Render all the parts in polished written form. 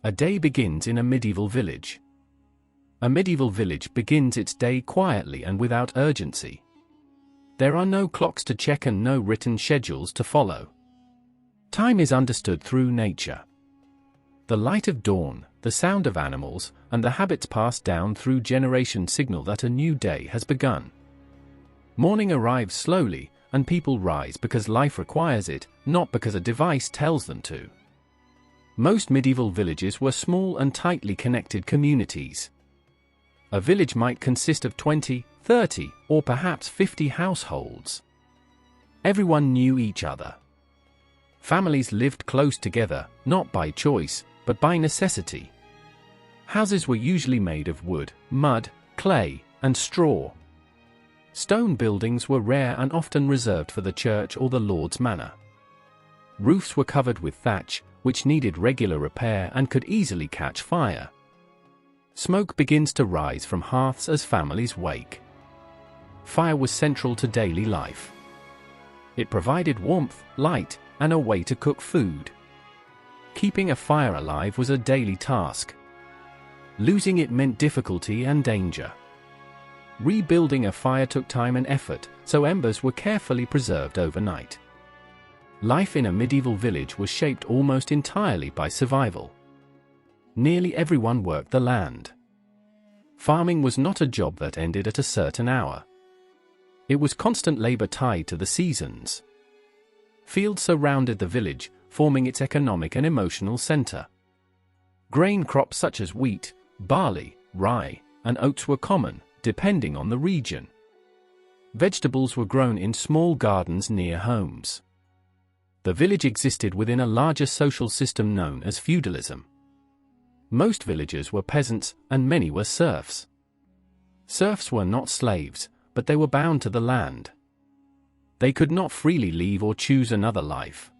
A day begins in a medieval village. A medieval village begins its day quietly and without urgency. There are no clocks to check and no written schedules to follow. Time is understood through nature. The light of dawn, the sound of animals, and the habits passed down through generations signal that a new day has begun. Morning arrives slowly, and people rise because life requires it, not because a device tells them to. Most medieval villages were small and tightly connected communities. A village might consist of 20, 30, or perhaps 50 households. Everyone knew each other. Families lived close together, not by choice, but by necessity. Houses were usually made of wood, mud, clay, and straw. Stone buildings were rare and often reserved for the church or the lord's manor. Roofs were covered with thatch, which needed regular repair and could easily catch fire. Smoke begins to rise from hearths as families wake. Fire was central to daily life. It provided warmth, light, and a way to cook food. Keeping a fire alive was a daily task. Losing it meant difficulty and danger. Rebuilding a fire took time and effort, so embers were carefully preserved overnight. Life in a medieval village was shaped almost entirely by survival. Nearly everyone worked the land. Farming was not a job that ended at a certain hour. It was constant labor tied to the seasons. Fields surrounded the village, forming its economic and emotional center. Grain crops such as wheat, barley, rye, and oats were common, depending on the region. Vegetables were grown in small gardens near homes. The village existed within a larger social system known as feudalism. Most villagers were peasants, and many were serfs. Serfs were not slaves, but they were bound to the land. They could not freely leave or choose another life.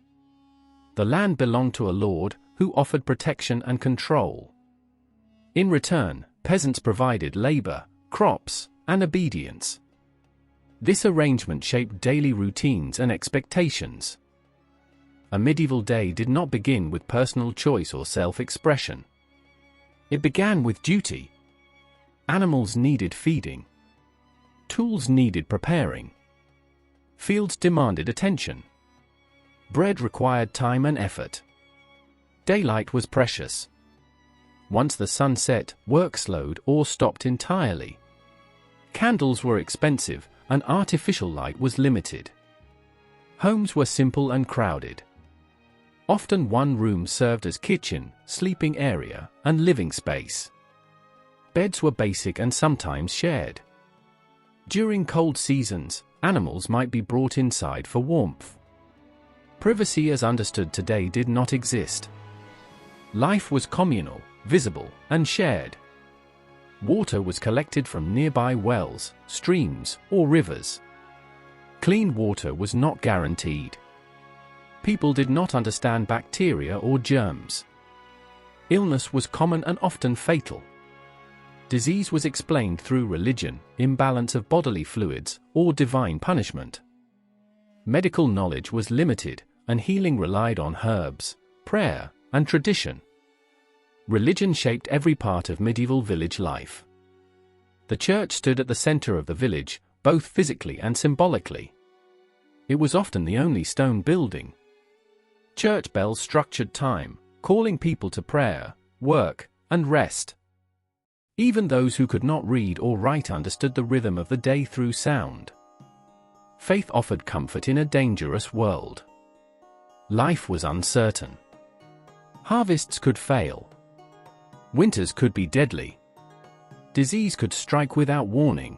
The land belonged to a lord, who offered protection and control. In return, peasants provided labor, crops, and obedience. This arrangement shaped daily routines and expectations. A medieval day did not begin with personal choice or self-expression. It began with duty. Animals needed feeding. Tools needed preparing. Fields demanded attention. Bread required time and effort. Daylight was precious. Once the sun set, work slowed or stopped entirely. Candles were expensive, and artificial light was limited. Homes were simple and crowded. Often one room served as kitchen, sleeping area, and living space. Beds were basic and sometimes shared. During cold seasons, animals might be brought inside for warmth. Privacy as understood today did not exist. Life was communal, visible, and shared. Water was collected from nearby wells, streams, or rivers. Clean water was not guaranteed. People did not understand bacteria or germs. Illness was common and often fatal. Disease was explained through religion, imbalance of bodily fluids, or divine punishment. Medical knowledge was limited, and healing relied on herbs, prayer, and tradition. Religion shaped every part of medieval village life. The church stood at the center of the village, both physically and symbolically. It was often the only stone building. Church bells structured time, calling people to prayer, work, and rest. Even those who could not read or write understood the rhythm of the day through sound. Faith offered comfort in a dangerous world. Life was uncertain. Harvests could fail. Winters could be deadly. Disease could strike without warning.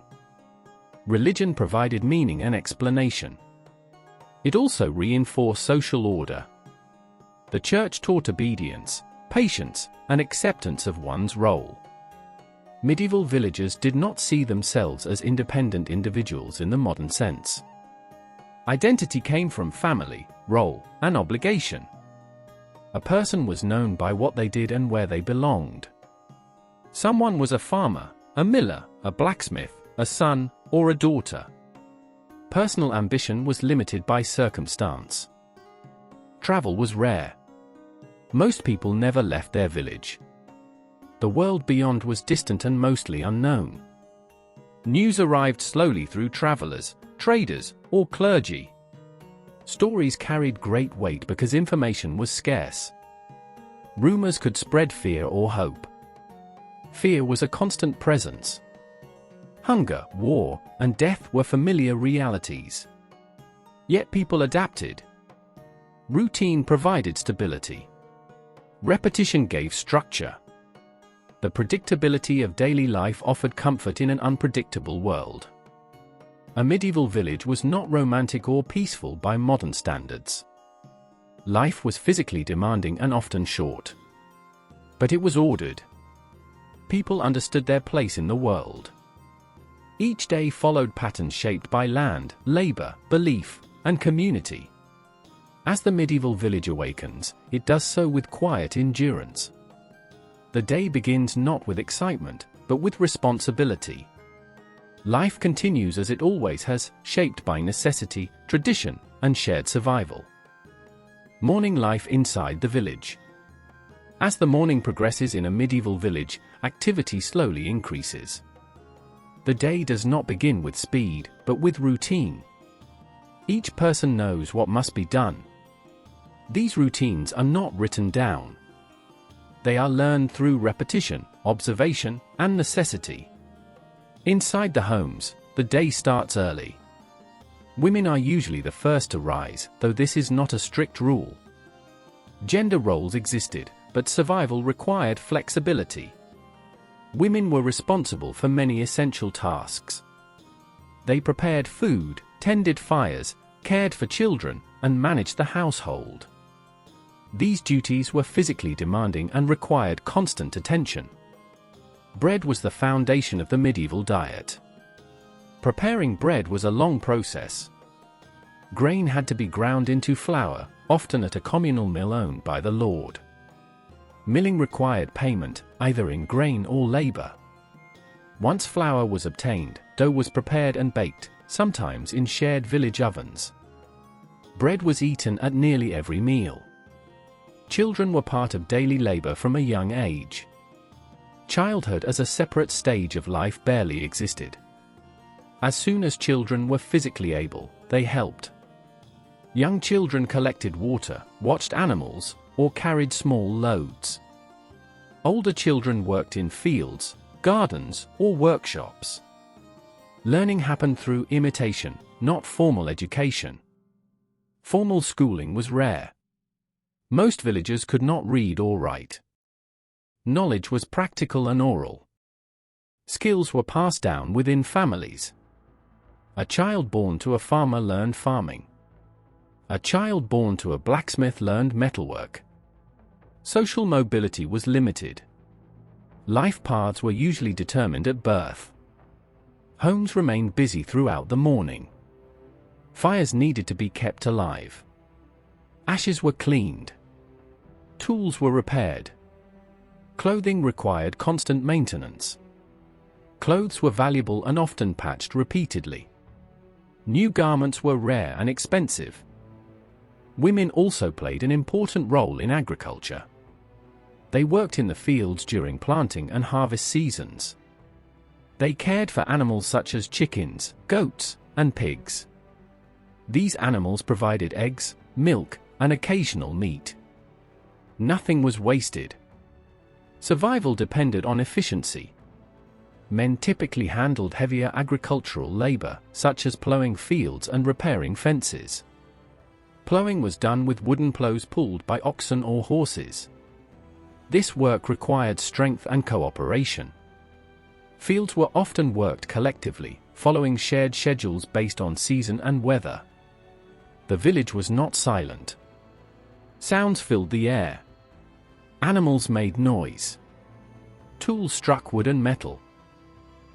Religion provided meaning and explanation. It also reinforced social order. The church taught obedience, patience, and acceptance of one's role. Medieval villagers did not see themselves as independent individuals in the modern sense. Identity came from family, role, and obligation. A person was known by what they did and where they belonged. Someone was a farmer, a miller, a blacksmith, a son, or a daughter. Personal ambition was limited by circumstance. Travel was rare. Most people never left their village. The world beyond was distant and mostly unknown. News arrived slowly through travelers, traders, or clergy. Stories carried great weight because information was scarce. Rumors could spread fear or hope. Fear was a constant presence. Hunger, war, and death were familiar realities. Yet people adapted. Routine provided stability. Repetition gave structure. The predictability of daily life offered comfort in an unpredictable world. A medieval village was not romantic or peaceful by modern standards. Life was physically demanding and often short. But it was ordered. People understood their place in the world. Each day followed patterns shaped by land, labor, belief, and community. As the medieval village awakens, it does so with quiet endurance. The day begins not with excitement, but with responsibility. Life continues as it always has, shaped by necessity, tradition, and shared survival. Morning life inside the village. As the morning progresses in a medieval village, activity slowly increases. The day does not begin with speed, but with routine. Each person knows what must be done. These routines are not written down. They are learned through repetition, observation, and necessity. Inside the homes, the day starts early. Women are usually the first to rise, though this is not a strict rule. Gender roles existed, but survival required flexibility. Women were responsible for many essential tasks. They prepared food, tended fires, cared for children, and managed the household. These duties were physically demanding and required constant attention. Bread was the foundation of the medieval diet. Preparing bread was a long process. Grain had to be ground into flour, often at a communal mill owned by the lord. Milling required payment, either in grain or labor. Once flour was obtained, dough was prepared and baked, sometimes in shared village ovens. Bread was eaten at nearly every meal. Children were part of daily labor from a young age. Childhood as a separate stage of life barely existed. As soon as children were physically able, they helped. Young children collected water, watched animals, or carried small loads. Older children worked in fields, gardens, or workshops. Learning happened through imitation, not formal education. Formal schooling was rare. Most villagers could not read or write. Knowledge was practical and oral. Skills were passed down within families. A child born to a farmer learned farming. A child born to a blacksmith learned metalwork. Social mobility was limited. Life paths were usually determined at birth. Homes remained busy throughout the morning. Fires needed to be kept alive. Ashes were cleaned. Tools were repaired. Clothing required constant maintenance. Clothes were valuable and often patched repeatedly. New garments were rare and expensive. Women also played an important role in agriculture. They worked in the fields during planting and harvest seasons. They cared for animals such as chickens, goats, and pigs. These animals provided eggs, milk, and occasional meat. Nothing was wasted. Survival depended on efficiency. Men typically handled heavier agricultural labor, such as plowing fields and repairing fences. Plowing was done with wooden plows pulled by oxen or horses. This work required strength and cooperation. Fields were often worked collectively, following shared schedules based on season and weather. The village was not silent. Sounds filled the air. Animals made noise. Tools struck wood and metal.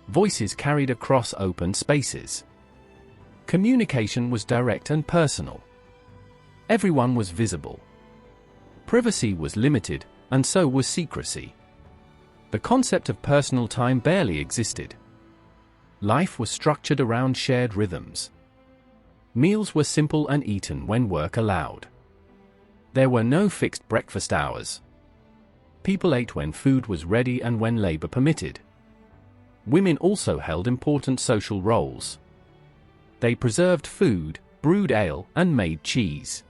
Voices carried across open spaces. Communication was direct and personal. Everyone was visible. Privacy was limited, and so was secrecy. The concept of personal time barely existed. Life was structured around shared rhythms. Meals were simple and eaten when work allowed. There were no fixed breakfast hours. People ate when food was ready and when labor permitted. Women also held important social roles. They preserved food, brewed ale, and made cheese.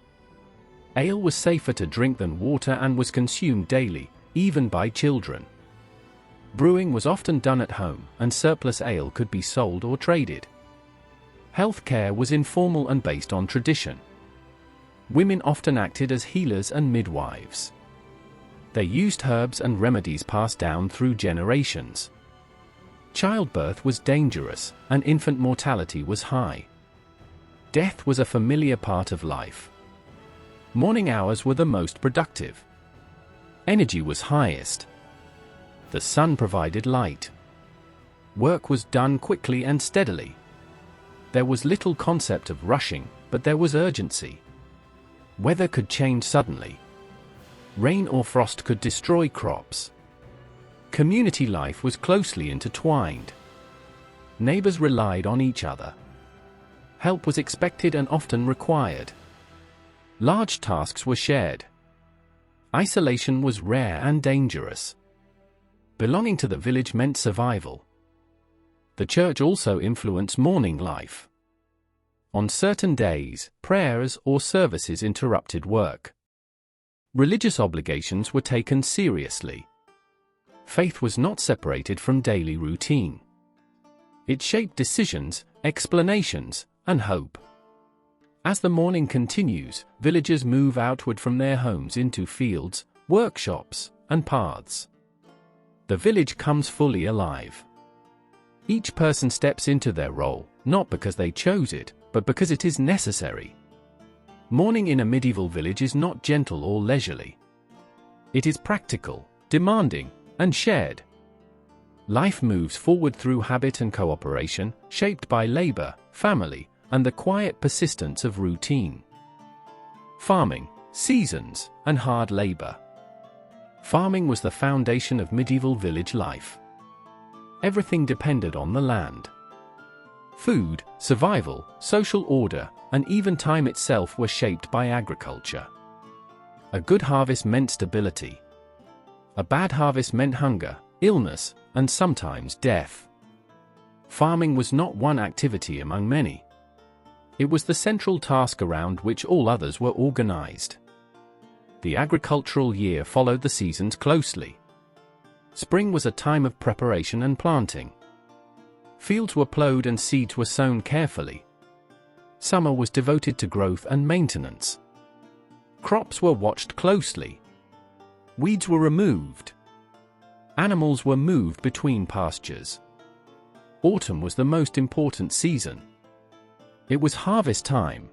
Ale was safer to drink than water and was consumed daily, even by children. Brewing was often done at home, and surplus ale could be sold or traded. Healthcare was informal and based on tradition. Women often acted as healers and midwives. They used herbs and remedies passed down through generations. Childbirth was dangerous, and infant mortality was high. Death was a familiar part of life. Morning hours were the most productive. Energy was highest. The sun provided light. Work was done quickly and steadily. There was little concept of rushing, but there was urgency. Weather could change suddenly. Rain or frost could destroy crops. Community life was closely intertwined. Neighbors relied on each other. Help was expected and often required. Large tasks were shared. Isolation was rare and dangerous. Belonging to the village meant survival. The church also influenced morning life. On certain days, prayers or services interrupted work. Religious obligations were taken seriously. Faith was not separated from daily routine. It shaped decisions, explanations, and hope. As the morning continues, villagers move outward from their homes into fields, workshops, and paths. The village comes fully alive. Each person steps into their role, not because they chose it, but because it is necessary. Morning in a medieval village is not gentle or leisurely. It is practical, demanding, and shared. Life moves forward through habit and cooperation, shaped by labor, family, and the quiet persistence of routine. Farming, seasons, and hard labor. Farming was the foundation of medieval village life. Everything depended on the land. Food, survival, social order, and even time itself were shaped by agriculture. A good harvest meant stability. A bad harvest meant hunger, illness, and sometimes death. Farming was not one activity among many. It was the central task around which all others were organized. The agricultural year followed the seasons closely. Spring was a time of preparation and planting. Fields were plowed and seeds were sown carefully. Summer was devoted to growth and maintenance. Crops were watched closely. Weeds were removed. Animals were moved between pastures. Autumn was the most important season. It was harvest time.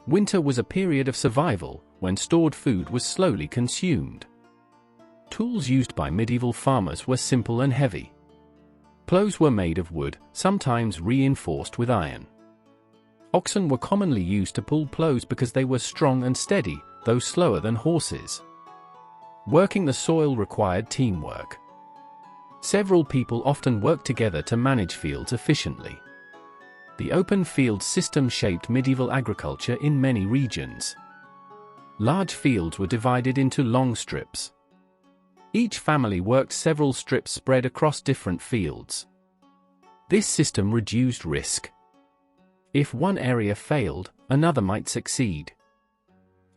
Winter was a period of survival, when stored food was slowly consumed. Tools used by medieval farmers were simple and heavy. Plows were made of wood, sometimes reinforced with iron. Oxen were commonly used to pull plows because they were strong and steady, though slower than horses. Working the soil required teamwork. Several people often worked together to manage fields efficiently. The open field system shaped medieval agriculture in many regions. Large fields were divided into long strips. Each family worked several strips spread across different fields. This system reduced risk. If one area failed, another might succeed.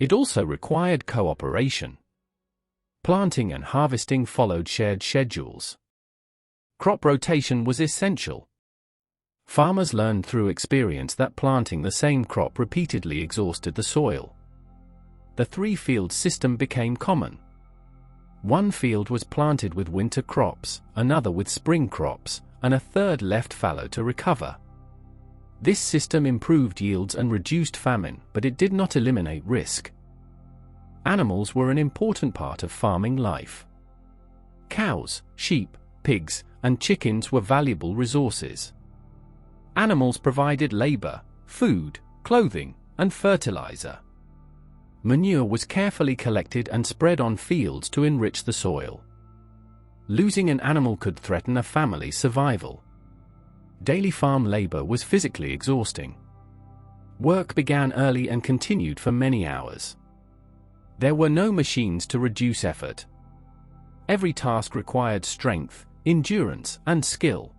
It also required cooperation. Planting and harvesting followed shared schedules. Crop rotation was essential. Farmers learned through experience that planting the same crop repeatedly exhausted the soil. The three-field system became common. One field was planted with winter crops, another with spring crops, and a third left fallow to recover. This system improved yields and reduced famine, but it did not eliminate risk. Animals were an important part of farming life. Cows, sheep, pigs, and chickens were valuable resources. Animals provided labor, food, clothing, and fertilizer. Manure was carefully collected and spread on fields to enrich the soil. Losing an animal could threaten a family's survival. Daily farm labor was physically exhausting. Work began early and continued for many hours. There were no machines to reduce effort. Every task required strength, endurance, and skill.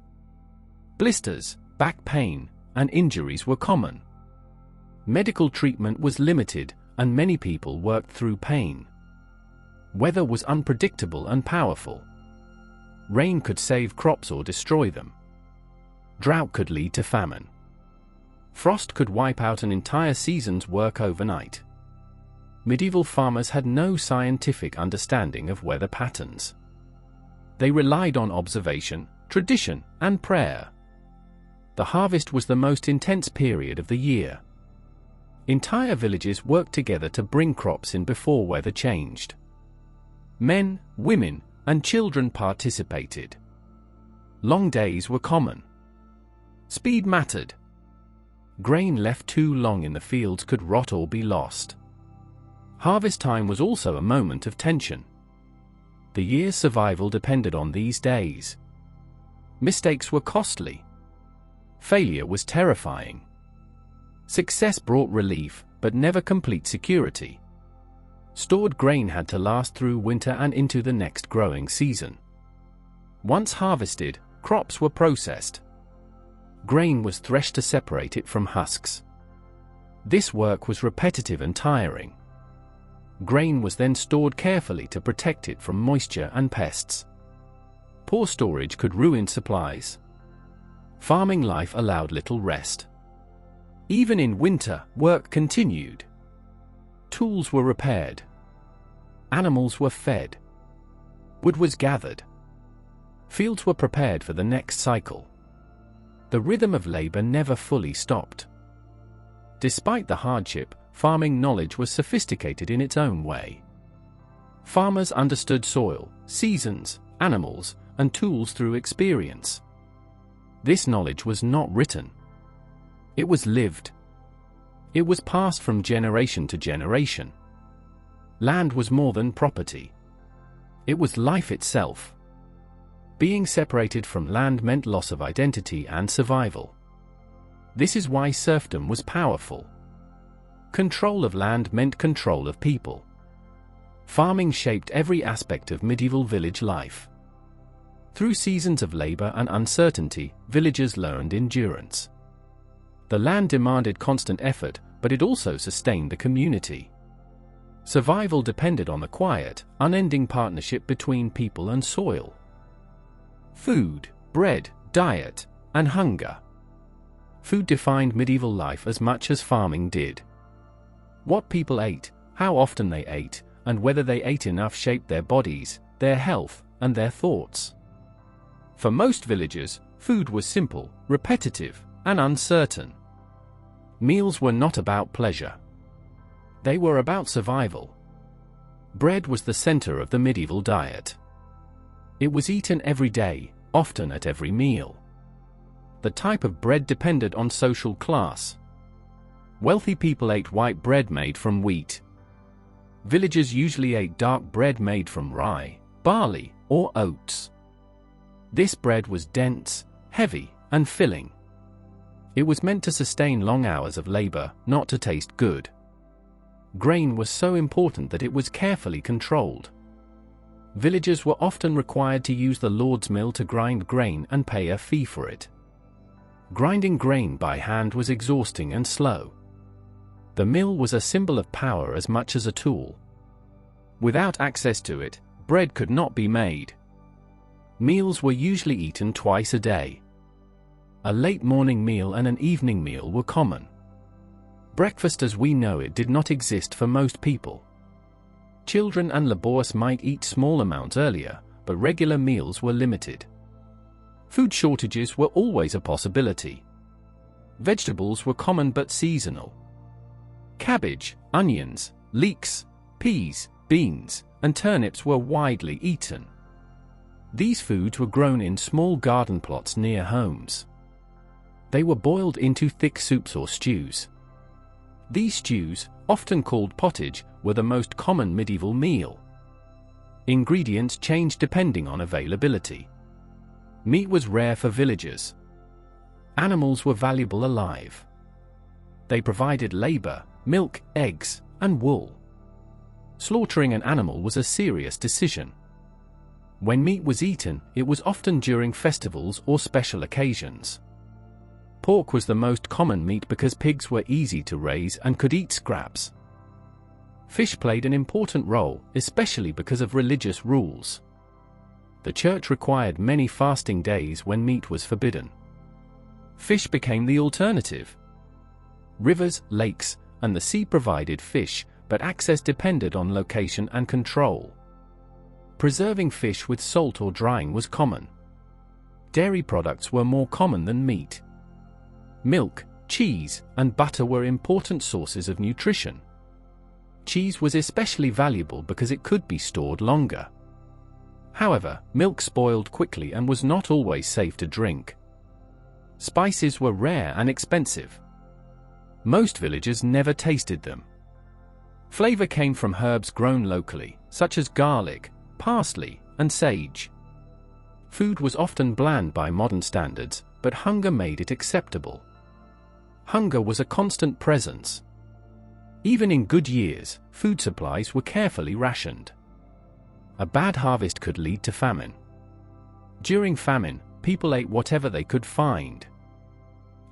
Blisters, back pain, and injuries were common. Medical treatment was limited, and many people worked through pain. Weather was unpredictable and powerful. Rain could save crops or destroy them. Drought could lead to famine. Frost could wipe out an entire season's work overnight. Medieval farmers had no scientific understanding of weather patterns. They relied on observation, tradition, and prayer. The harvest was the most intense period of the year. Entire villages worked together to bring crops in before weather changed. Men, women, and children participated. Long days were common. Speed mattered. Grain left too long in the fields could rot or be lost. Harvest time was also a moment of tension. The year's survival depended on these days. Mistakes were costly. Failure was terrifying. Success brought relief, but never complete security. Stored grain had to last through winter and into the next growing season. Once harvested, crops were processed. Grain was threshed to separate it from husks. This work was repetitive and tiring. Grain was then stored carefully to protect it from moisture and pests. Poor storage could ruin supplies. Farming life allowed little rest. Even in winter, work continued. Tools were repaired. Animals were fed. Wood was gathered. Fields were prepared for the next cycle. The rhythm of labor never fully stopped. Despite the hardship, farming knowledge was sophisticated in its own way. Farmers understood soil, seasons, animals, and tools through experience. This knowledge was not written. It was lived. It was passed from generation to generation. Land was more than property. It was life itself. Being separated from land meant loss of identity and survival. This is why serfdom was powerful. Control of land meant control of people. Farming shaped every aspect of medieval village life. Through seasons of labor and uncertainty, villagers learned endurance. The land demanded constant effort, but it also sustained the community. Survival depended on the quiet, unending partnership between people and soil. Food, bread, diet, and hunger. Food defined medieval life as much as farming did. What people ate, how often they ate, and whether they ate enough shaped their bodies, their health, and their thoughts. For most villagers, food was simple, repetitive, and uncertain. Meals were not about pleasure. They were about survival. Bread was the center of the medieval diet. It was eaten every day, often at every meal. The type of bread depended on social class. Wealthy people ate white bread made from wheat. Villagers usually ate dark bread made from rye, barley, or oats. This bread was dense, heavy, and filling. It was meant to sustain long hours of labor, not to taste good. Grain was so important that it was carefully controlled. Villagers were often required to use the lord's mill to grind grain and pay a fee for it. Grinding grain by hand was exhausting and slow. The mill was a symbol of power as much as a tool. Without access to it, bread could not be made. Meals were usually eaten twice a day. A late morning meal and an evening meal were common. Breakfast as we know it did not exist for most people. Children and labourers might eat small amounts earlier, but regular meals were limited. Food shortages were always a possibility. Vegetables were common but seasonal. Cabbage, onions, leeks, peas, beans, and turnips were widely eaten. These foods were grown in small garden plots near homes. They were boiled into thick soups or stews. These stews, often called pottage, were the most common medieval meal. Ingredients changed depending on availability. Meat was rare for villagers. Animals were valuable alive. They provided labor, milk, eggs, and wool. Slaughtering an animal was a serious decision. When meat was eaten, it was often during festivals or special occasions. Pork was the most common meat because pigs were easy to raise and could eat scraps. Fish played an important role, especially because of religious rules. The church required many fasting days when meat was forbidden. Fish became the alternative. Rivers, lakes, and the sea provided fish, but access depended on location and control. Preserving fish with salt or drying was common. Dairy products were more common than meat. Milk, cheese, and butter were important sources of nutrition. Cheese was especially valuable because it could be stored longer. However, milk spoiled quickly and was not always safe to drink. Spices were rare and expensive. Most villagers never tasted them. Flavor came from herbs grown locally, such as garlic, parsley, and sage. Food was often bland by modern standards, but hunger made it acceptable. Hunger was a constant presence. Even in good years, food supplies were carefully rationed. A bad harvest could lead to famine. During famine, people ate whatever they could find.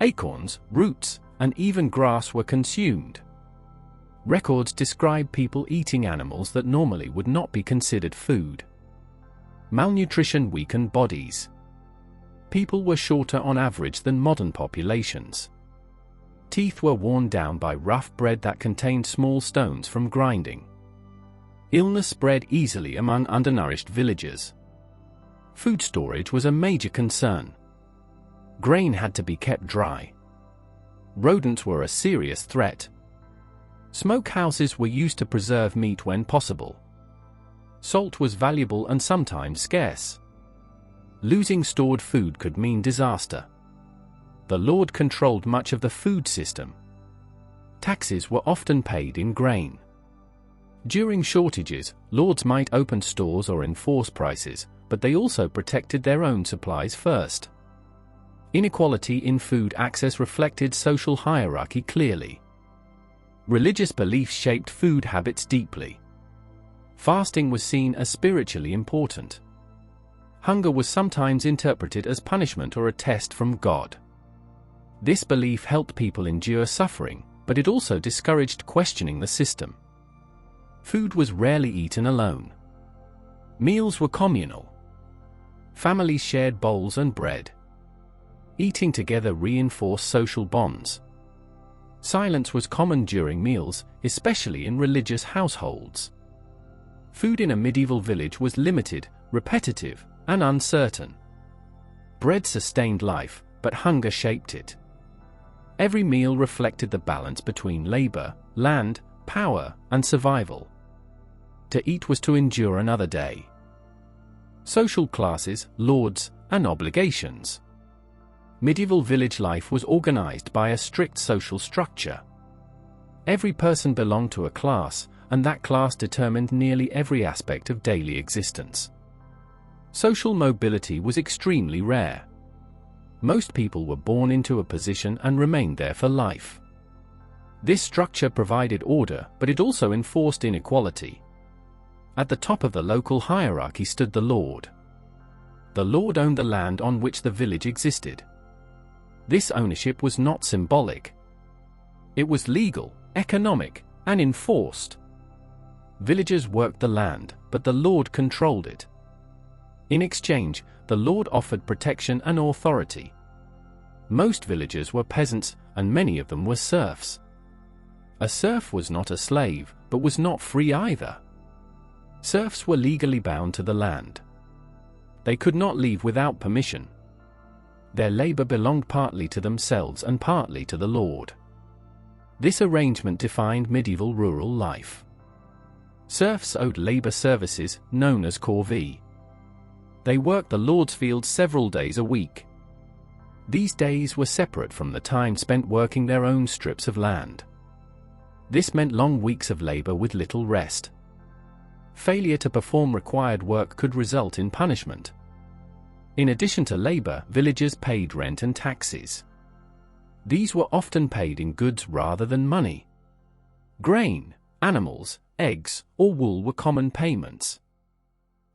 Acorns, roots, and even grass were consumed. Records describe people eating animals that normally would not be considered food. Malnutrition weakened bodies. People were shorter on average than modern populations. Teeth were worn down by rough bread that contained small stones from grinding. Illness spread easily among undernourished villagers. Food storage was a major concern. Grain had to be kept dry. Rodents were a serious threat. Smokehouses were used to preserve meat when possible. Salt was valuable and sometimes scarce. Losing stored food could mean disaster. The lord controlled much of the food system. Taxes were often paid in grain. During shortages, lords might open stores or enforce prices, but they also protected their own supplies first. Inequality in food access reflected social hierarchy clearly. Religious beliefs shaped food habits deeply. Fasting was seen as spiritually important. Hunger was sometimes interpreted as punishment or a test from God. This belief helped people endure suffering, but it also discouraged questioning the system. Food was rarely eaten alone. Meals were communal. Families shared bowls and bread. Eating together reinforced social bonds. Silence was common during meals, especially in religious households. Food in a medieval village was limited, repetitive, and uncertain. Bread sustained life, but hunger shaped it. Every meal reflected the balance between labor, land, power, and survival. To eat was to endure another day. Social classes, lords, and obligations. Medieval village life was organized by a strict social structure. Every person belonged to a class, and that class determined nearly every aspect of daily existence. Social mobility was extremely rare. Most people were born into a position and remained there for life. This structure provided order, but it also enforced inequality. At the top of the local hierarchy stood the lord. The lord owned the land on which the village existed. This ownership was not symbolic. It was legal, economic, and enforced. Villagers worked the land, but the lord controlled it. In exchange, the lord offered protection and authority. Most villagers were peasants, and many of them were serfs. A serf was not a slave, but was not free either. Serfs were legally bound to the land. They could not leave without permission. Their labor belonged partly to themselves and partly to the lord. This arrangement defined medieval rural life. Serfs owed labor services, known as corvée. They worked the lord's fields several days a week. These days were separate from the time spent working their own strips of land. This meant long weeks of labor with little rest. Failure to perform required work could result in punishment. In addition to labor, villagers paid rent and taxes. These were often paid in goods rather than money. Grain, animals, eggs, or wool were common payments.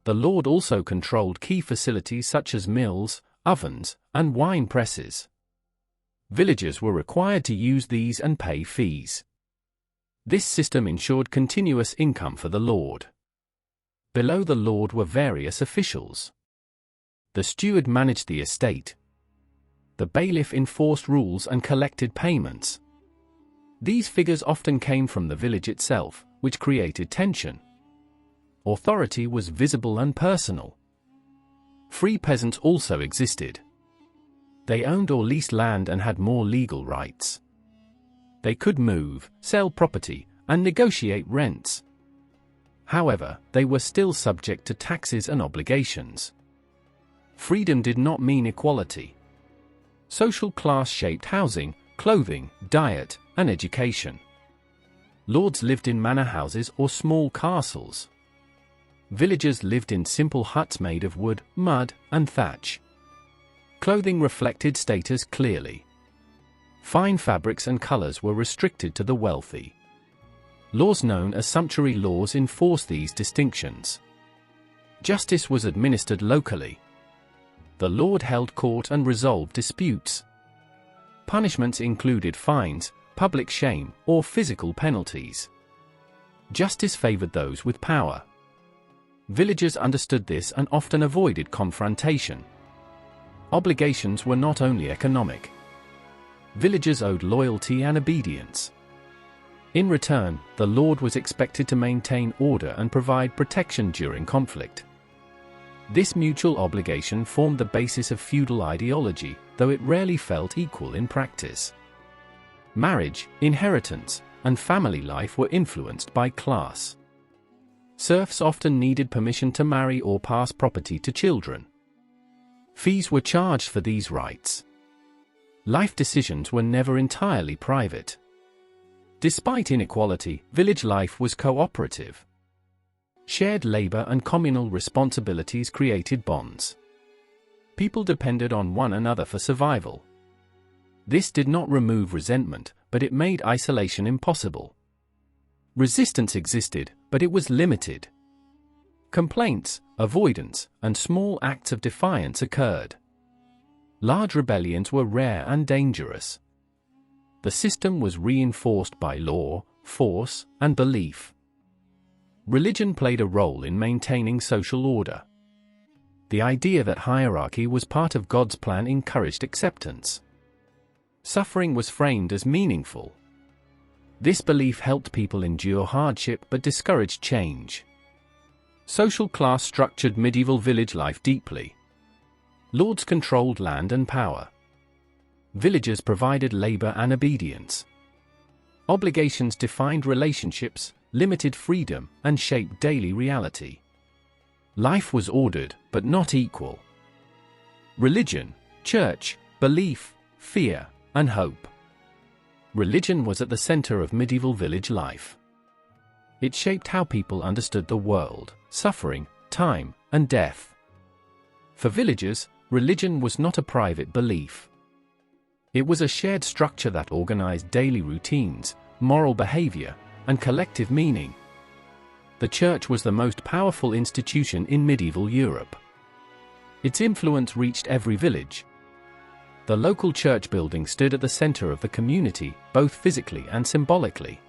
The lord also controlled key facilities such as mills, ovens, and wine presses. Villagers were required to use these and pay fees. This system ensured continuous income for the lord. Below the lord were various officials. The steward managed the estate. The bailiff enforced rules and collected payments. These figures often came from the village itself, which created tension. Authority was visible and personal. Free peasants also existed. They owned or leased land and had more legal rights. They could move, sell property, and negotiate rents. However, they were still subject to taxes and obligations. Freedom did not mean equality. Social class shaped housing, clothing, diet, and education. Lords lived in manor houses or small castles. Villagers lived in simple huts made of wood, mud, and thatch. Clothing reflected status clearly. Fine fabrics and colors were restricted to the wealthy. Laws known as sumptuary laws enforced these distinctions. Justice was administered locally. The lord held court and resolved disputes. Punishments included fines, public shame, or physical penalties. Justice favored those with power. Villagers understood this and often avoided confrontation. Obligations were not only economic. Villagers owed loyalty and obedience. In return, the lord was expected to maintain order and provide protection during conflict. This mutual obligation formed the basis of feudal ideology, though it rarely felt equal in practice. Marriage, inheritance, and family life were influenced by class. Serfs often needed permission to marry or pass property to children. Fees were charged for these rights. Life decisions were never entirely private. Despite inequality, village life was cooperative. Shared labor and communal responsibilities created bonds. People depended on one another for survival. This did not remove resentment, but it made isolation impossible. Resistance existed, but it was limited. Complaints, avoidance, and small acts of defiance occurred. Large rebellions were rare and dangerous. The system was reinforced by law, force, and belief. Religion played a role in maintaining social order. The idea that hierarchy was part of God's plan encouraged acceptance. Suffering was framed as meaningful. This belief helped people endure hardship but discouraged change. Social class structured medieval village life deeply. Lords controlled land and power. Villagers provided labor and obedience. Obligations defined relationships, limited freedom, and shaped daily reality. Life was ordered, but not equal. Religion, church, belief, fear, and hope. Religion was at the center of medieval village life. It shaped how people understood the world, suffering, time, and death. For villagers, religion was not a private belief. It was a shared structure that organized daily routines, moral behavior, and collective meaning. The church was the most powerful institution in medieval Europe. Its influence reached every village. The local church building stood at the center of the community, both physically and symbolically.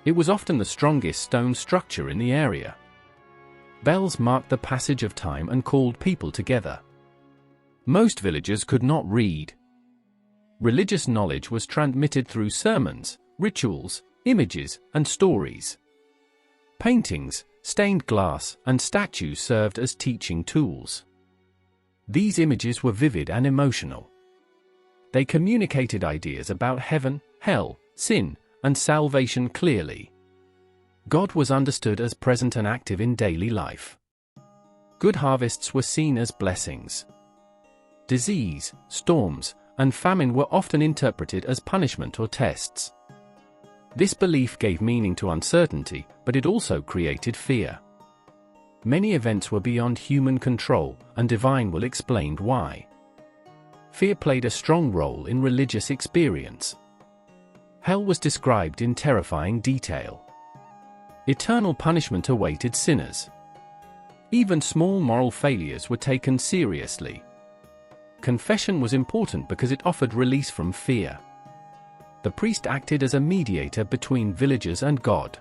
It was often the strongest stone structure in the area. Bells marked the passage of time and called people together. Most villagers could not read. Religious knowledge was transmitted through sermons, rituals, images, and stories. Paintings, stained glass, and statues served as teaching tools. These images were vivid and emotional. They communicated ideas about heaven, hell, sin, and salvation clearly. God was understood as present and active in daily life. Good harvests were seen as blessings. Disease, storms, and famine were often interpreted as punishment or tests. This belief gave meaning to uncertainty, but it also created fear. Many events were beyond human control, and divine will explained why. Fear played a strong role in religious experience. Hell was described in terrifying detail. Eternal punishment awaited sinners. Even small moral failures were taken seriously. Confession was important because it offered release from fear. The priest acted as a mediator between villagers and God.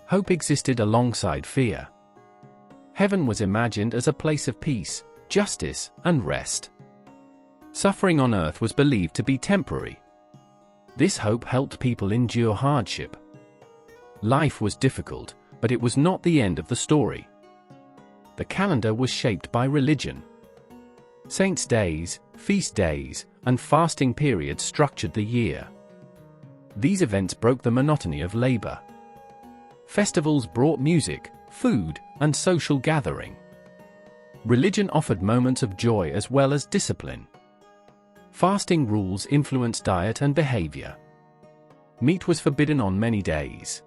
Hope existed alongside fear. Heaven was imagined as a place of peace, justice, and rest. Suffering on earth was believed to be temporary. This hope helped people endure hardship. Life was difficult, but it was not the end of the story. The calendar was shaped by religion. Saints' days, feast days, and fasting periods structured the year. These events broke the monotony of labor. Festivals brought music, food, and social gathering. Religion offered moments of joy as well as discipline. Fasting rules influenced diet and behavior. Meat was forbidden on many days.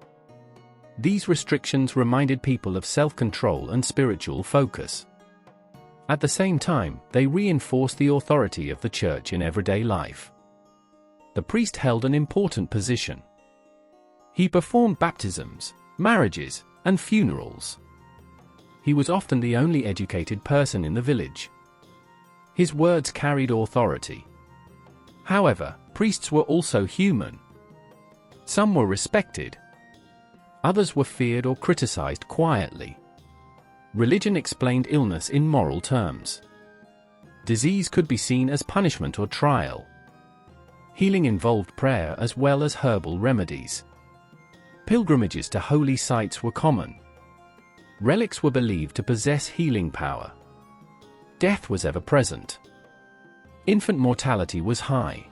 These restrictions reminded people of self-control and spiritual focus. At the same time, they reinforced the authority of the church in everyday life. The priest held an important position. He performed baptisms, marriages, and funerals. He was often the only educated person in the village. His words carried authority. However, priests were also human. Some were respected. Others were feared or criticized quietly. Religion explained illness in moral terms. Disease could be seen as punishment or trial. Healing involved prayer as well as herbal remedies. Pilgrimages to holy sites were common. Relics were believed to possess healing power. Death was ever present. Infant mortality was high.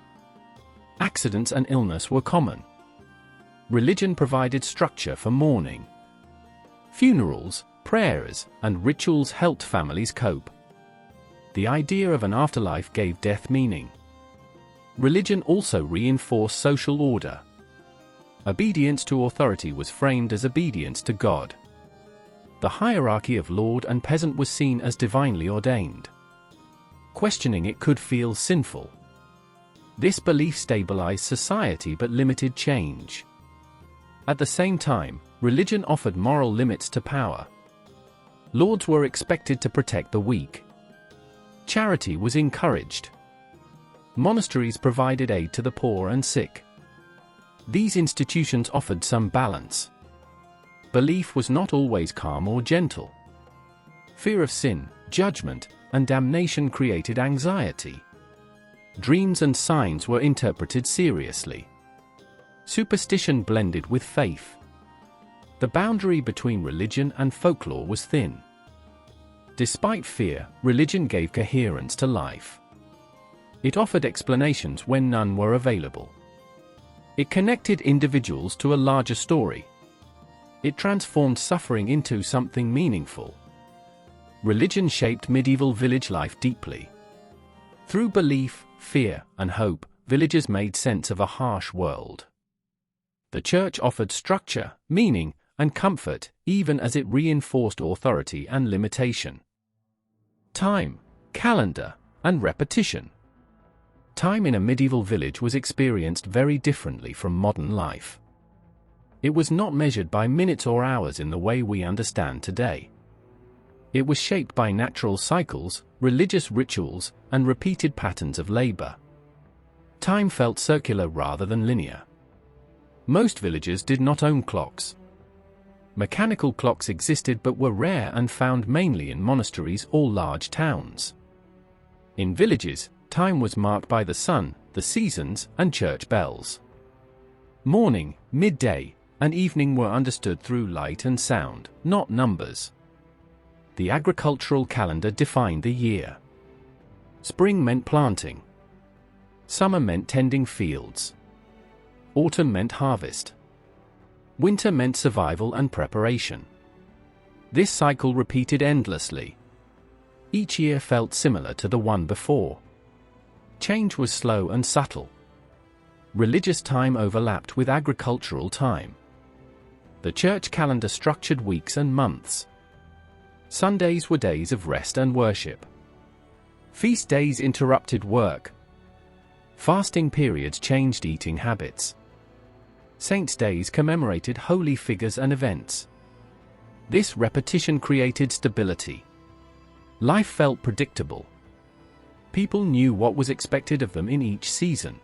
Accidents and illness were common. Religion provided structure for mourning. Funerals, prayers, and rituals helped families cope. The idea of an afterlife gave death meaning. Religion also reinforced social order. Obedience to authority was framed as obedience to God. The hierarchy of lord and peasant was seen as divinely ordained. Questioning it could feel sinful. This belief stabilized society but limited change. At the same time, religion offered moral limits to power. Lords were expected to protect the weak. Charity was encouraged. Monasteries provided aid to the poor and sick. These institutions offered some balance. Belief was not always calm or gentle. Fear of sin, judgment, and damnation created anxiety. Dreams and signs were interpreted seriously. Superstition blended with faith. The boundary between religion and folklore was thin. Despite fear, religion gave coherence to life. It offered explanations when none were available. It connected individuals to a larger story. It transformed suffering into something meaningful. Religion shaped medieval village life deeply. Through belief, fear, and hope, villagers made sense of a harsh world. The church offered structure, meaning, and comfort, even as it reinforced authority and limitation. Time, calendar, and repetition. Time in a medieval village was experienced very differently from modern life. It was not measured by minutes or hours in the way we understand today. It was shaped by natural cycles, religious rituals, and repeated patterns of labor. Time felt circular rather than linear. Most villagers did not own clocks. Mechanical clocks existed but were rare and found mainly in monasteries or large towns. In villages, time was marked by the sun, the seasons, and church bells. Morning, midday, and evening were understood through light and sound, not numbers. The agricultural calendar defined the year. Spring meant planting. Summer meant tending fields. Autumn meant harvest. Winter meant survival and preparation. This cycle repeated endlessly. Each year felt similar to the one before. Change was slow and subtle. Religious time overlapped with agricultural time. The church calendar structured weeks and months. Sundays were days of rest and worship. Feast days interrupted work. Fasting periods changed eating habits. Saints' days commemorated holy figures and events. This repetition created stability. Life felt predictable. People knew what was expected of them in each season.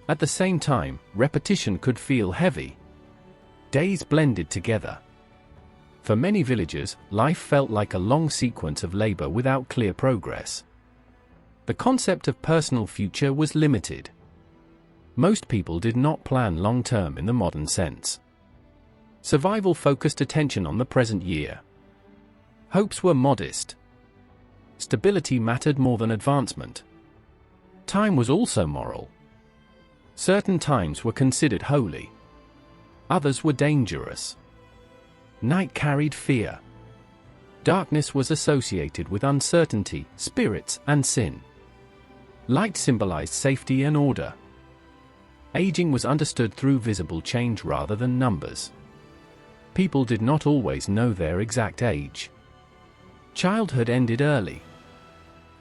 At the same time, repetition could feel heavy. Days blended together. For many villagers, life felt like a long sequence of labor without clear progress. The concept of personal future was limited. Most people did not plan long-term in the modern sense. Survival focused attention on the present year. Hopes were modest. Stability mattered more than advancement. Time was also moral. Certain times were considered holy. Others were dangerous. Night carried fear. Darkness was associated with uncertainty, spirits, and sin. Light symbolized safety and order. Aging was understood through visible change rather than numbers. People did not always know their exact age. Childhood ended early.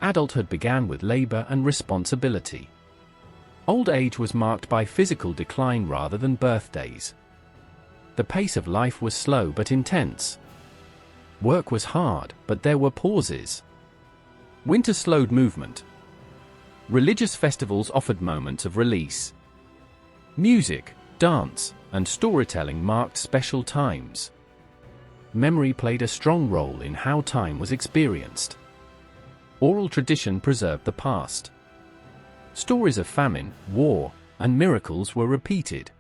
Adulthood began with labor and responsibility. Old age was marked by physical decline rather than birthdays. The pace of life was slow but intense. Work was hard, but there were pauses. Winter slowed movement. Religious festivals offered moments of release. Music, dance, and storytelling marked special times. Memory played a strong role in how time was experienced. Oral tradition preserved the past. Stories of famine, war, and miracles were repeated.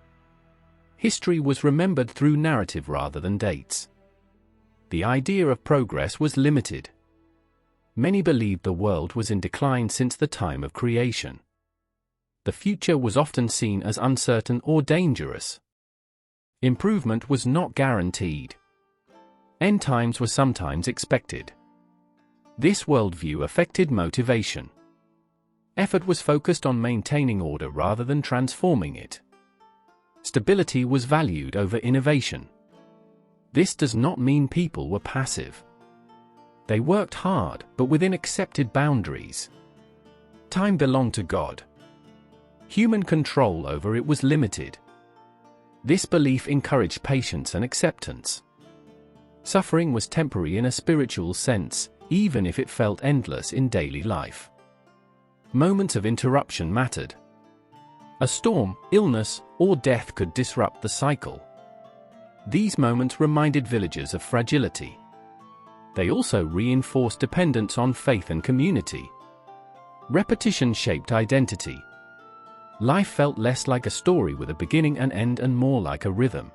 History was remembered through narrative rather than dates. The idea of progress was limited. Many believed the world was in decline since the time of creation. The future was often seen as uncertain or dangerous. Improvement was not guaranteed. End times were sometimes expected. This worldview affected motivation. Effort was focused on maintaining order rather than transforming it. Stability was valued over innovation. This does not mean people were passive. They worked hard, but within accepted boundaries. Time belonged to God. Human control over it was limited. This belief encouraged patience and acceptance. Suffering was temporary in a spiritual sense, even if it felt endless in daily life. Moments of interruption mattered. A storm, illness, or death could disrupt the cycle. These moments reminded villagers of fragility. They also reinforced dependence on faith and community. Repetition shaped identity. Life felt less like a story with a beginning and end and more like a rhythm.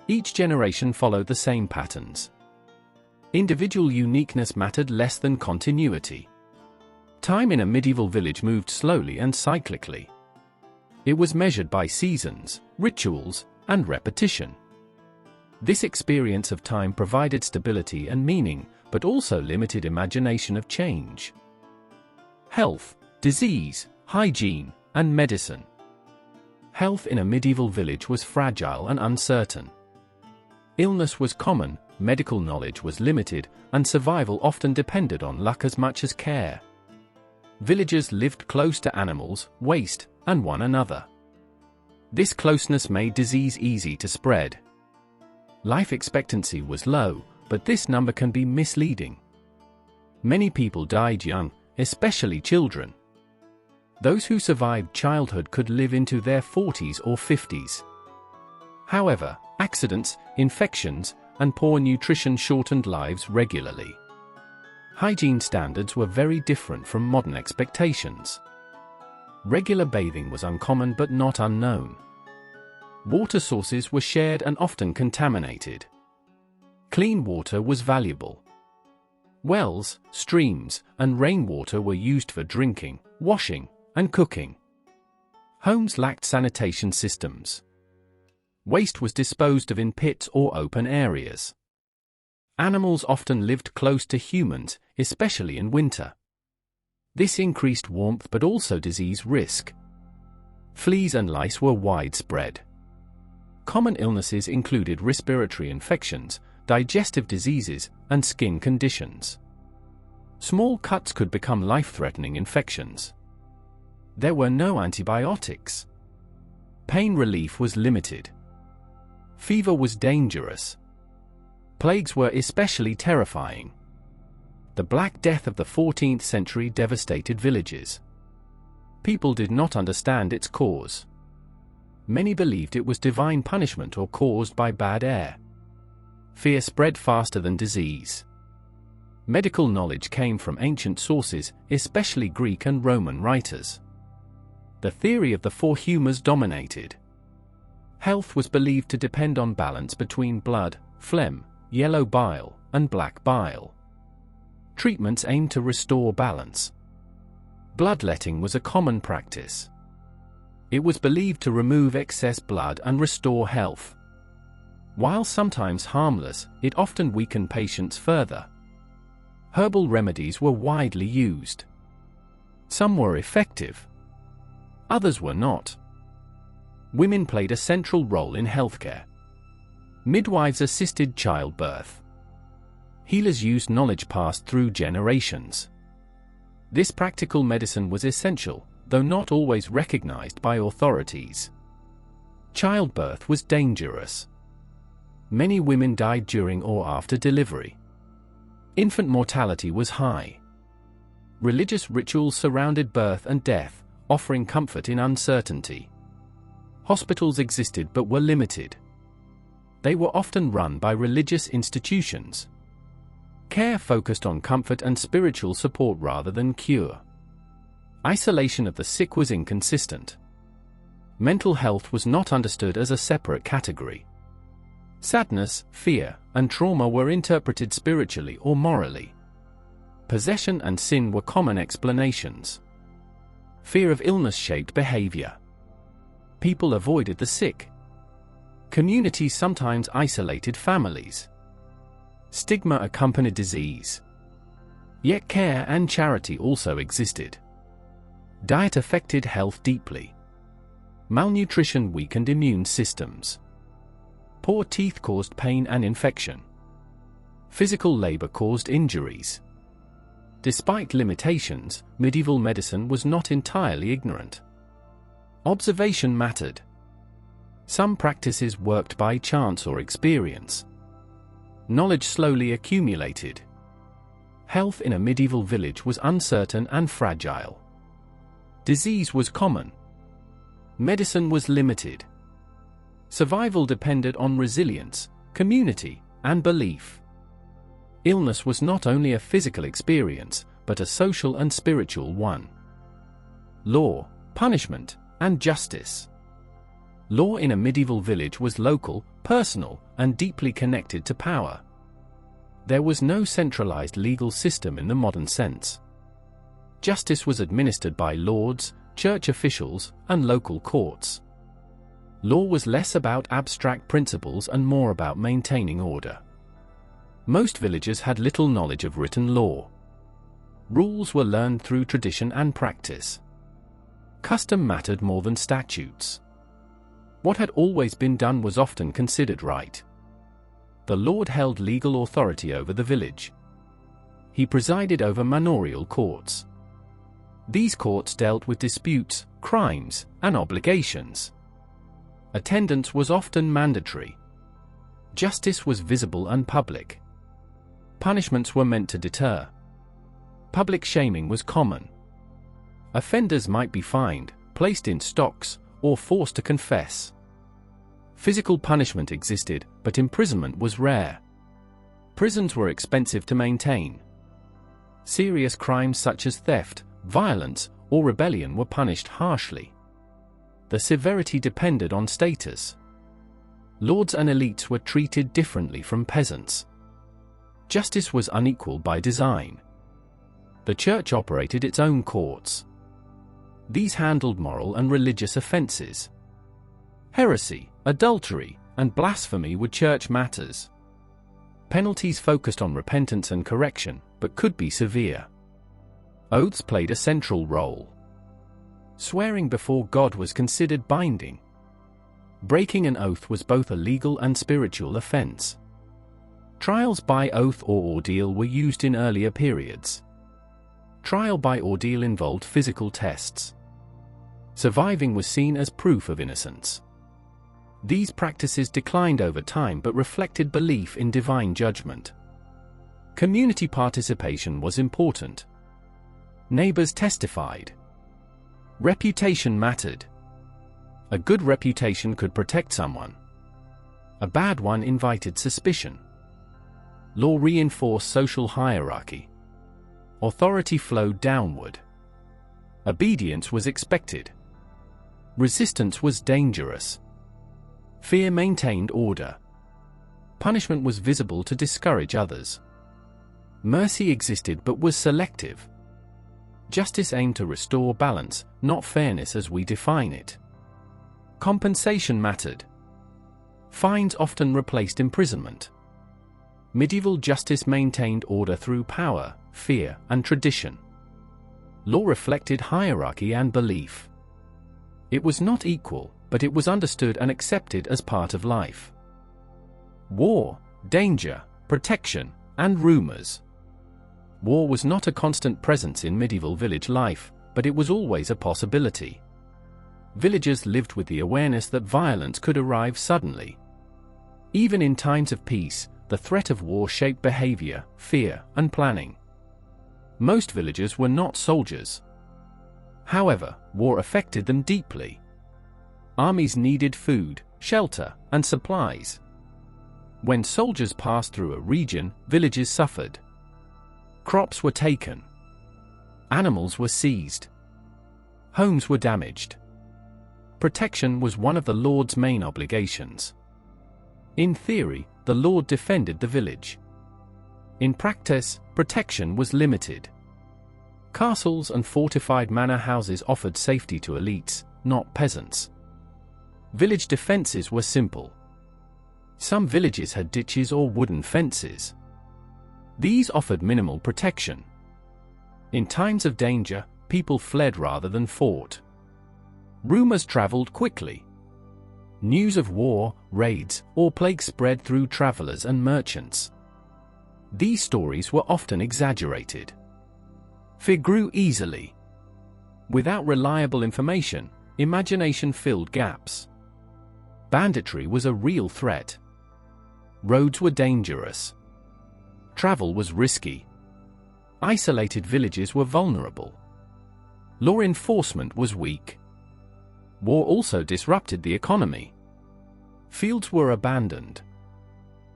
Each generation followed the same patterns. Individual uniqueness mattered less than continuity. Time in a medieval village moved slowly and cyclically. It was measured by seasons, rituals, and repetition. This experience of time provided stability and meaning, but also limited imagination of change. Health, disease, hygiene, and medicine. Health in a medieval village was fragile and uncertain. Illness was common, medical knowledge was limited, and survival often depended on luck as much as care. Villagers lived close to animals, waste, and one another. This closeness made disease easy to spread. Life expectancy was low, but this number can be misleading. Many people died young, especially children. Those who survived childhood could live into their 40s or 50s. However, accidents, infections, and poor nutrition shortened lives regularly. Hygiene standards were very different from modern expectations. Regular bathing was uncommon but not unknown. Water sources were shared and often contaminated. Clean water was valuable. Wells, streams, and rainwater were used for drinking, washing, and cooking. Homes lacked sanitation systems. Waste was disposed of in pits or open areas. Animals often lived close to humans, especially in winter. This increased warmth but also disease risk. Fleas and lice were widespread. Common illnesses included respiratory infections, digestive diseases, and skin conditions. Small cuts could become life-threatening infections. There were no antibiotics. Pain relief was limited. Fever was dangerous. Plagues were especially terrifying. The Black Death of the 14th century devastated villages. People did not understand its cause. Many believed it was divine punishment or caused by bad air. Fear spread faster than disease. Medical knowledge came from ancient sources, especially Greek and Roman writers. The theory of the four humours dominated. Health was believed to depend on balance between blood, phlegm, yellow bile, and black bile. Treatments aimed to restore balance. Bloodletting was a common practice. It was believed to remove excess blood and restore health. While sometimes harmless, it often weakened patients further. Herbal remedies were widely used. Some were effective. Others were not. Women played a central role in healthcare. Midwives assisted childbirth. Healers used knowledge passed through generations. This practical medicine was essential, though not always recognized by authorities. Childbirth was dangerous. Many women died during or after delivery. Infant mortality was high. Religious rituals surrounded birth and death, offering comfort in uncertainty. Hospitals existed but were limited. They were often run by religious institutions. Care focused on comfort and spiritual support rather than cure. Isolation of the sick was inconsistent. Mental health was not understood as a separate category. Sadness, fear, and trauma were interpreted spiritually or morally. Possession and sin were common explanations. Fear of illness shaped behavior. People avoided the sick. Communities sometimes isolated families. Stigma accompanied disease. Yet care and charity also existed. Diet affected health deeply. Malnutrition weakened immune systems. Poor teeth caused pain and infection. Physical labor caused injuries. Despite limitations, medieval medicine was not entirely ignorant. Observation mattered. Some practices worked by chance or experience. Knowledge slowly accumulated. Health in a medieval village was uncertain and fragile. Disease was common. Medicine was limited. Survival depended on resilience, community, and belief. Illness was not only a physical experience, but a social and spiritual one. Law, punishment, and justice. Law in a medieval village was local, personal, and deeply connected to power. There was no centralized legal system in the modern sense. Justice was administered by lords, church officials, and local courts. Law was less about abstract principles and more about maintaining order. Most villagers had little knowledge of written law. Rules were learned through tradition and practice. Custom mattered more than statutes. What had always been done was often considered right. The lord held legal authority over the village. He presided over manorial courts. These courts dealt with disputes, crimes, and obligations. Attendance was often mandatory. Justice was visible and public. Punishments were meant to deter. Public shaming was common. Offenders might be fined, placed in stocks, or forced to confess. Physical punishment existed, but imprisonment was rare. Prisons were expensive to maintain. Serious crimes such as theft, violence, or rebellion were punished harshly. The severity depended on status. Lords and elites were treated differently from peasants. Justice was unequal by design. The church operated its own courts. These handled moral and religious offenses. Heresy, adultery, and blasphemy were church matters. Penalties focused on repentance and correction, but could be severe. Oaths played a central role. Swearing before God was considered binding. Breaking an oath was both a legal and spiritual offense. Trials by oath or ordeal were used in earlier periods. Trial by ordeal involved physical tests. Surviving was seen as proof of innocence. These practices declined over time but reflected belief in divine judgment. Community participation was important. Neighbors testified. Reputation mattered. A good reputation could protect someone. A bad one invited suspicion. Law reinforced social hierarchy. Authority flowed downward. Obedience was expected. Resistance was dangerous. Fear maintained order. Punishment was visible to discourage others. Mercy existed but was selective. Justice aimed to restore balance, not fairness as we define it. Compensation mattered. Fines often replaced imprisonment. Medieval justice maintained order through power, fear, and tradition. Law reflected hierarchy and belief. It was not equal, but it was understood and accepted as part of life. War, danger, protection, and rumors. War was not a constant presence in medieval village life, but it was always a possibility. Villagers lived with the awareness that violence could arrive suddenly. Even in times of peace, the threat of war shaped behavior, fear, and planning. Most villagers were not soldiers. However, war affected them deeply. Armies needed food, shelter, and supplies. When soldiers passed through a region, villages suffered. Crops were taken. Animals were seized. Homes were damaged. Protection was one of the lord's main obligations. In theory, the lord defended the village. In practice, protection was limited. Castles and fortified manor houses offered safety to elites, not peasants. Village defenses were simple. Some villages had ditches or wooden fences. These offered minimal protection. In times of danger, people fled rather than fought. Rumors traveled quickly. News of war, raids, or plague spread through travelers and merchants. These stories were often exaggerated. Fear grew easily. Without reliable information, imagination filled gaps. Banditry was a real threat. Roads were dangerous. Travel was risky. Isolated villages were vulnerable. Law enforcement was weak. War also disrupted the economy. Fields were abandoned.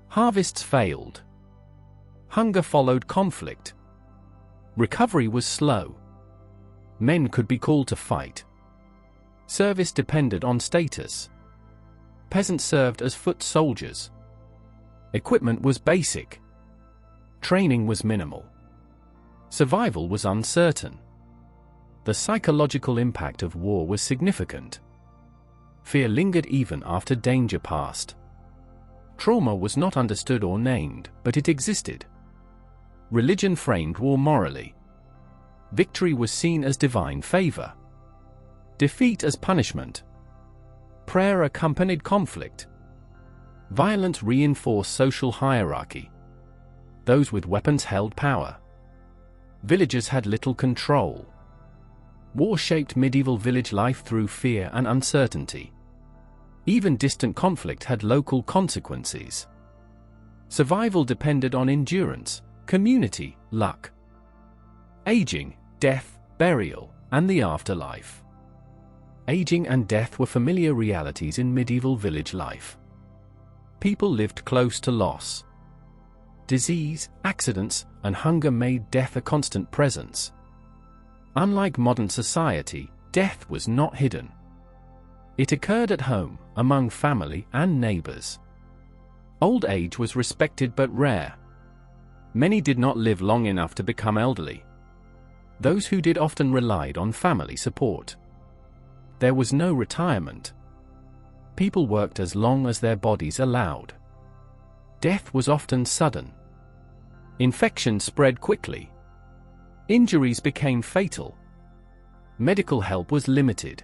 Harvests failed. Hunger followed conflict. Recovery was slow. Men could be called to fight. Service depended on status. Peasants served as foot soldiers. Equipment was basic. Training was minimal. Survival was uncertain. The psychological impact of war was significant. Fear lingered even after danger passed. Trauma was not understood or named, but it existed. Religion framed war morally. Victory was seen as divine favor. Defeat as punishment. Prayer accompanied conflict. Violence reinforced social hierarchy. Those with weapons held power. Villagers had little control. War shaped medieval village life through fear and uncertainty. Even distant conflict had local consequences. Survival depended on endurance, community, luck. Aging, death, burial, and the afterlife. Aging and death were familiar realities in medieval village life. People lived close to loss. Disease, accidents, and hunger made death a constant presence. Unlike modern society, death was not hidden. It occurred at home, among family and neighbors. Old age was respected but rare. Many did not live long enough to become elderly. Those who did often relied on family support. There was no retirement. People worked as long as their bodies allowed. Death was often sudden. Infections spread quickly. Injuries became fatal. Medical help was limited.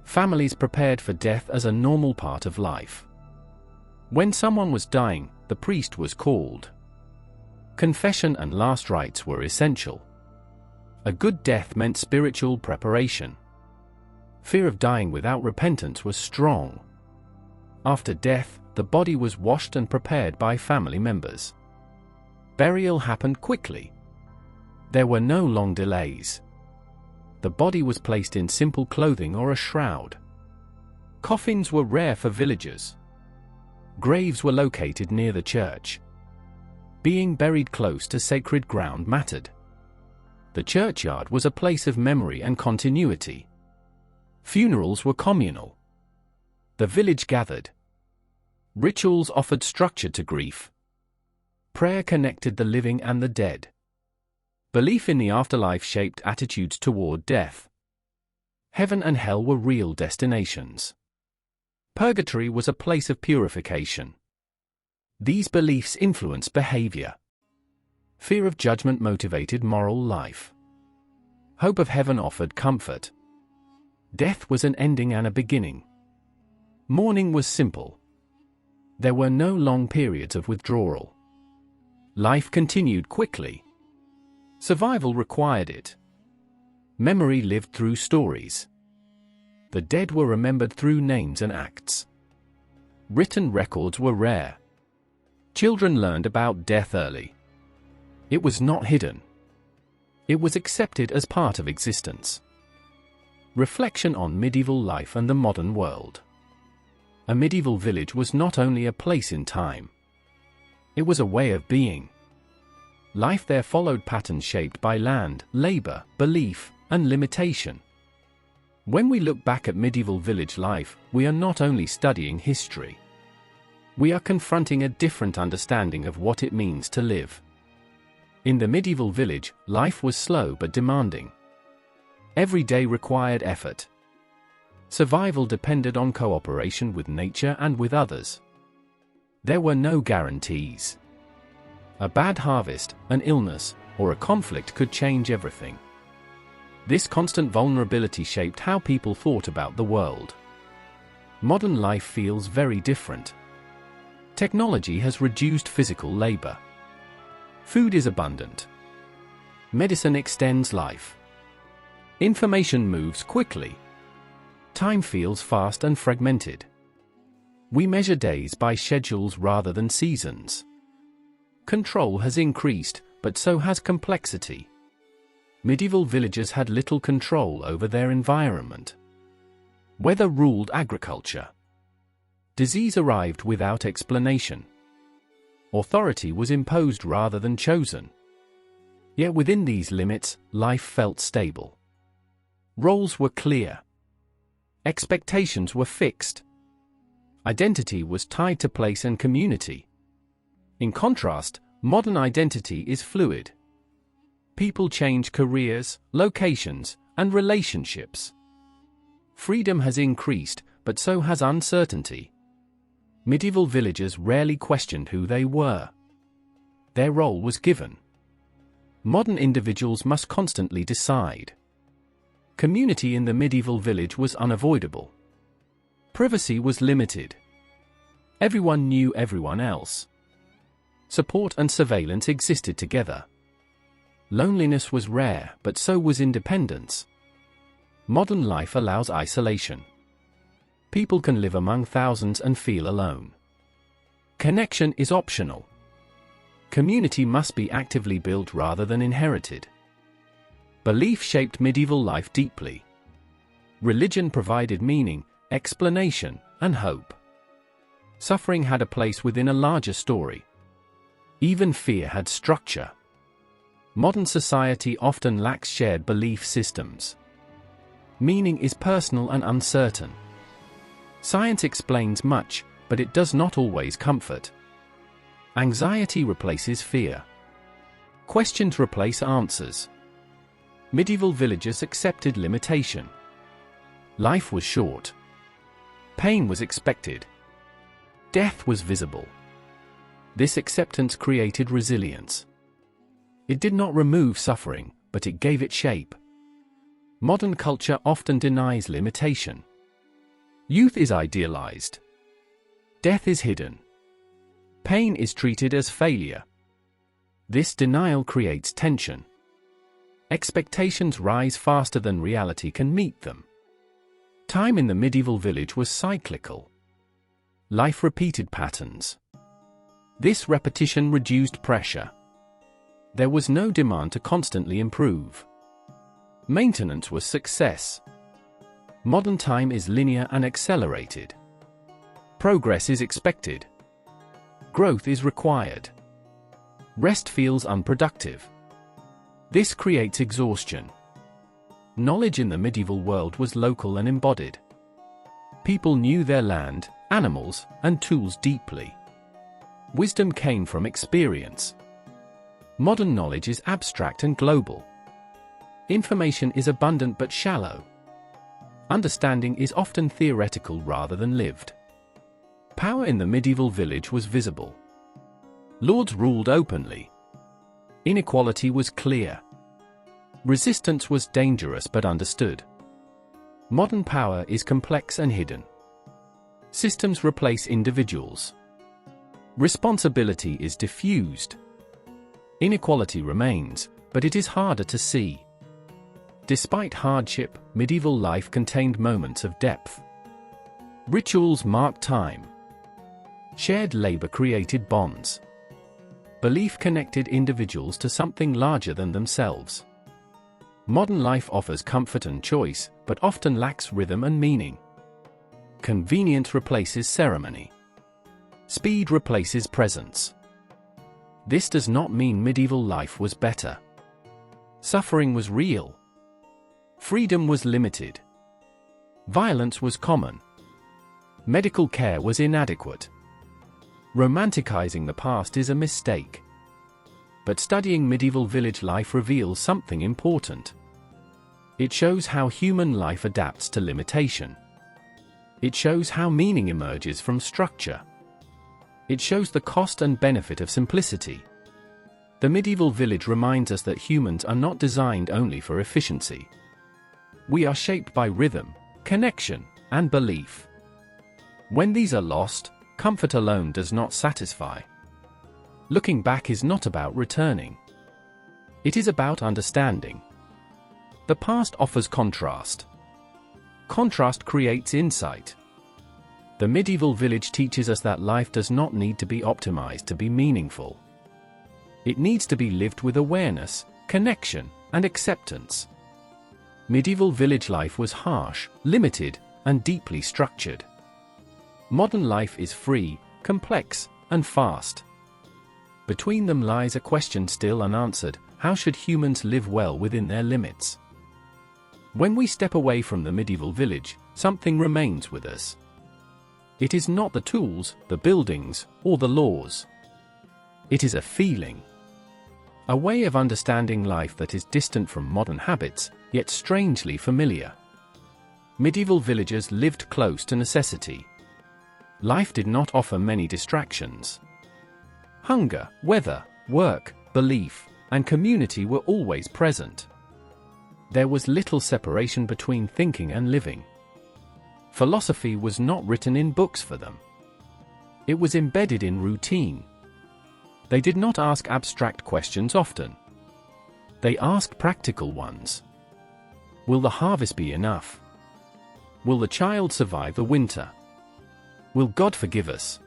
Families prepared for death as a normal part of life. When someone was dying, the priest was called. Confession and last rites were essential. A good death meant spiritual preparation. Fear of dying without repentance was strong. After death, the body was washed and prepared by family members. Burial happened quickly. There were no long delays. The body was placed in simple clothing or a shroud. Coffins were rare for villagers. Graves were located near the church. Being buried close to sacred ground mattered. The churchyard was a place of memory and continuity. Funerals were communal. The village gathered. Rituals offered structure to grief. Prayer connected the living and the dead. Belief in the afterlife shaped attitudes toward death. Heaven and hell were real destinations. Purgatory was a place of purification. These beliefs influenced behavior. Fear of judgment motivated moral life. Hope of heaven offered comfort. Death was an ending and a beginning. Mourning was simple. There were no long periods of withdrawal. Life continued quickly. Survival required it. Memory lived through stories. The dead were remembered through names and acts. Written records were rare. Children learned about death early. It was not hidden. It was accepted as part of existence. Reflection on medieval life and the modern world. A medieval village was not only a place in time. It was a way of being. Life there followed patterns shaped by land, labor, belief, and limitation. When we look back at medieval village life, we are not only studying history. We are confronting a different understanding of what it means to live. In the medieval village, life was slow but demanding. Every day required effort. Survival depended on cooperation with nature and with others. There were no guarantees. A bad harvest, an illness, or a conflict could change everything. This constant vulnerability shaped how people thought about the world. Modern life feels very different. Technology has reduced physical labor. Food is abundant. Medicine extends life. Information moves quickly. Time feels fast and fragmented. We measure days by schedules rather than seasons. Control has increased, but so has complexity. Medieval villagers had little control over their environment. Weather ruled agriculture. Disease arrived without explanation. Authority was imposed rather than chosen. Yet within these limits, life felt stable. Roles were clear. Expectations were fixed. Identity was tied to place and community. In contrast, modern identity is fluid. People change careers, locations, and relationships. Freedom has increased, but so has uncertainty. Medieval villagers rarely questioned who they were. Their role was given. Modern individuals must constantly decide. Community in the medieval village was unavoidable. Privacy was limited. Everyone knew everyone else. Support and surveillance existed together. Loneliness was rare, but so was independence. Modern life allows isolation. People can live among thousands and feel alone. Connection is optional. Community must be actively built rather than inherited. Belief shaped medieval life deeply. Religion provided meaning, explanation, and hope. Suffering had a place within a larger story. Even fear had structure. Modern society often lacks shared belief systems. Meaning is personal and uncertain. Science explains much, but it does not always comfort. Anxiety replaces fear. Questions replace answers. Medieval villagers accepted limitation. Life was short. Pain was expected. Death was visible. This acceptance created resilience. It did not remove suffering, but it gave it shape. Modern culture often denies limitation. Youth is idealized. Death is hidden. Pain is treated as failure. This denial creates tension. Expectations rise faster than reality can meet them. Time in the medieval village was cyclical. Life repeated patterns. This repetition reduced pressure. There was no demand to constantly improve. Maintenance was success. Modern time is linear and accelerated. Progress is expected. Growth is required. Rest feels unproductive. This creates exhaustion. Knowledge in the medieval world was local and embodied. People knew their land, animals, and tools deeply. Wisdom came from experience. Modern knowledge is abstract and global. Information is abundant but shallow. Understanding is often theoretical rather than lived. Power in the medieval village was visible. Lords ruled openly. Inequality was clear. Resistance was dangerous but understood. Modern power is complex and hidden. Systems replace individuals. Responsibility is diffused. Inequality remains, but it is harder to see. Despite hardship, medieval life contained moments of depth. Rituals marked time. Shared labor created bonds. Belief connected individuals to something larger than themselves. Modern life offers comfort and choice, but often lacks rhythm and meaning. Convenience replaces ceremony. Speed replaces presence. This does not mean medieval life was better. Suffering was real. Freedom was limited. Violence was common. Medical care was inadequate. Romanticizing the past is a mistake. But studying medieval village life reveals something important. It shows how human life adapts to limitation. It shows how meaning emerges from structure. It shows the cost and benefit of simplicity. The medieval village reminds us that humans are not designed only for efficiency. We are shaped by rhythm, connection, and belief. When these are lost, comfort alone does not satisfy. Looking back is not about returning. It is about understanding. The past offers contrast. Contrast creates insight. The medieval village teaches us that life does not need to be optimized to be meaningful. It needs to be lived with awareness, connection, and acceptance. Medieval village life was harsh, limited, and deeply structured. Modern life is free, complex, and fast. Between them lies a question still unanswered: how should humans live well within their limits? When we step away from the medieval village, something remains with us. It is not the tools, the buildings, or the laws. It is a feeling. A way of understanding life that is distant from modern habits, yet strangely familiar. Medieval villagers lived close to necessity. Life did not offer many distractions. Hunger, weather, work, belief, and community were always present. There was little separation between thinking and living. Philosophy was not written in books for them. It was embedded in routine. They did not ask abstract questions often. They asked practical ones. Will the harvest be enough? Will the child survive the winter? Will God forgive us?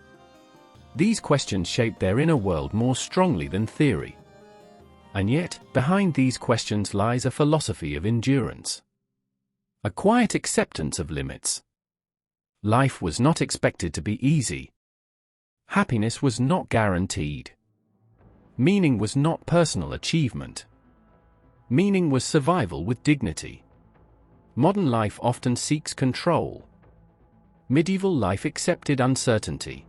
These questions shape their inner world more strongly than theory. And yet, behind these questions lies a philosophy of endurance. A quiet acceptance of limits. Life was not expected to be easy. Happiness was not guaranteed. Meaning was not personal achievement. Meaning was survival with dignity. Modern life often seeks control. Medieval life accepted uncertainty.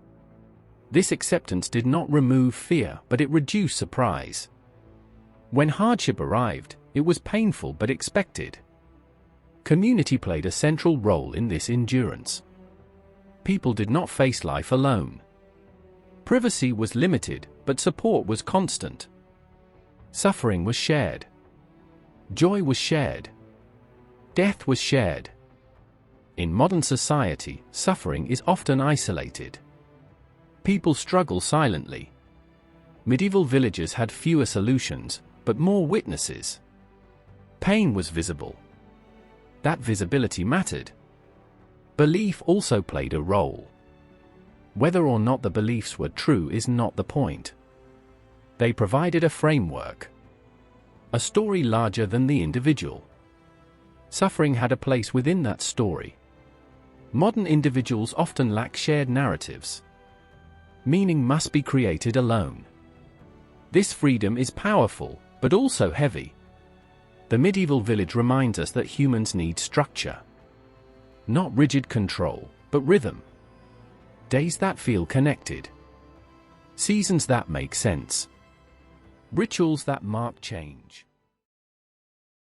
This acceptance did not remove fear, but it reduced surprise. When hardship arrived, it was painful but expected. Community played a central role in this endurance. People did not face life alone. Privacy was limited, but support was constant. Suffering was shared. Joy was shared. Death was shared. In modern society, suffering is often isolated. People struggle silently. Medieval villagers had fewer solutions, but more witnesses. Pain was visible. That visibility mattered. Belief also played a role. Whether or not the beliefs were true is not the point. They provided a framework, a story larger than the individual. Suffering had a place within that story. Modern individuals often lack shared narratives. Meaning must be created alone. This freedom is powerful, but also heavy. The medieval village reminds us that humans need structure. Not rigid control, but rhythm. Days that feel connected. Seasons that make sense. Rituals that mark change.